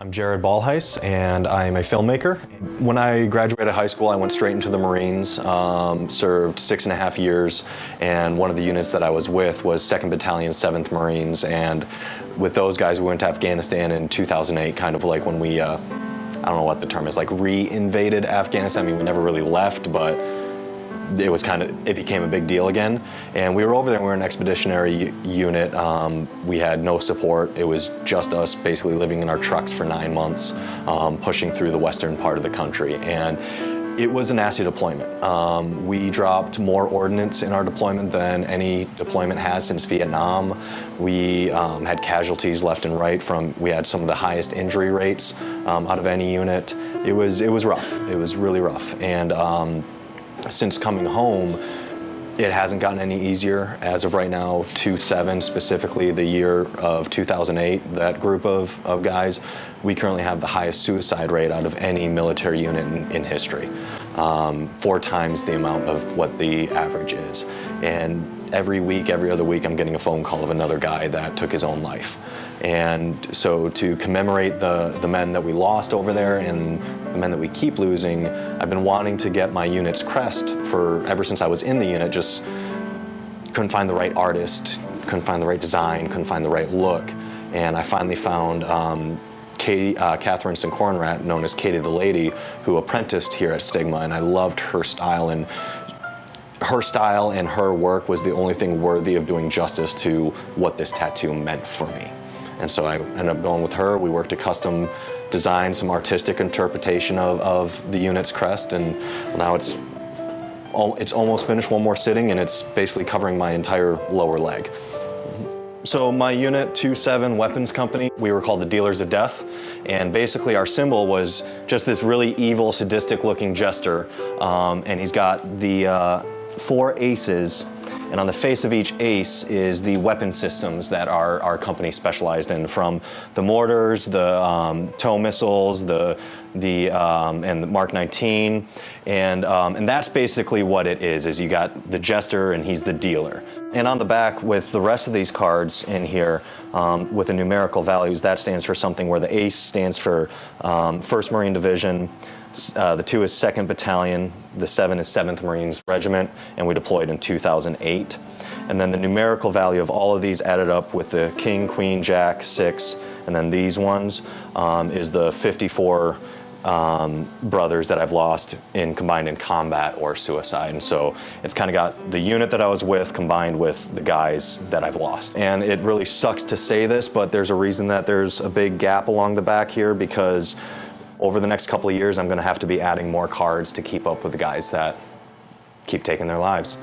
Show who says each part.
Speaker 1: I'm Jared Ballheis, and I'm a filmmaker. When I graduated high school, I went straight into the Marines, served 6.5 years, and one of the units that I was with was 2nd Battalion, 7th Marines, and with those guys, we went to Afghanistan in 2008, kind of like when we, I don't know what the term is, like re-invaded Afghanistan. I mean, we never really left, but it became a big deal again. And we were over there, we were an expeditionary unit. We had no support. It was just us basically living in our trucks for 9 months, pushing through the western part of the country. And it was a nasty deployment. We dropped more ordnance in our deployment than any deployment has since Vietnam. We had casualties left and right we had some of the highest injury rates out of any unit. It was rough. It was really rough. And since coming home, it hasn't gotten any easier. As of right now, 2-7, specifically the year of 2008, that group of guys, we currently have the highest suicide rate out of any military unit in history. 4 times the amount of what the average is. And every week, every other week, I'm getting a phone call of another guy that took his own life. And so to commemorate the men that we lost over there and the men that we keep losing, I've been wanting to get my unit's crest ever since I was in the unit, just couldn't find the right artist, couldn't find the right design, couldn't find the right look. And I finally found Catherine Sincornrat, known as Katie the Lady, who apprenticed here at Stigma, and I loved her style, and her work was the only thing worthy of doing justice to what this tattoo meant for me. And so I ended up going with her. We worked to custom design, some artistic interpretation of the unit's crest, and now it's almost finished, one more sitting, and it's basically covering my entire lower leg. So my unit, 2-7 Weapons Company, we were called the Dealers of Death, and basically our symbol was just this really evil, sadistic-looking jester, and he's got the 4 aces, and on the face of each ace is the weapon systems that our company specialized in, from the mortars, the tow missiles, and the Mark 19, and that's basically what it is you got the jester and he's the dealer. And on the back with the rest of these cards in here, with the numerical values, that stands for something, where the ace stands for 1st Marine Division, the 2 is 2nd Battalion, the 7 is 7th Marines Regiment, and we deployed in 2008. And then the numerical value of all of these added up with the King, Queen, Jack, 6, and then these ones is the 54 brothers that I've lost combined in combat or suicide. And so it's kind of got the unit that I was with combined with the guys that I've lost. And it really sucks to say this, but there's a reason that there's a big gap along the back here, because over the next couple of years, I'm going to have to be adding more cards to keep up with the guys that keep taking their lives.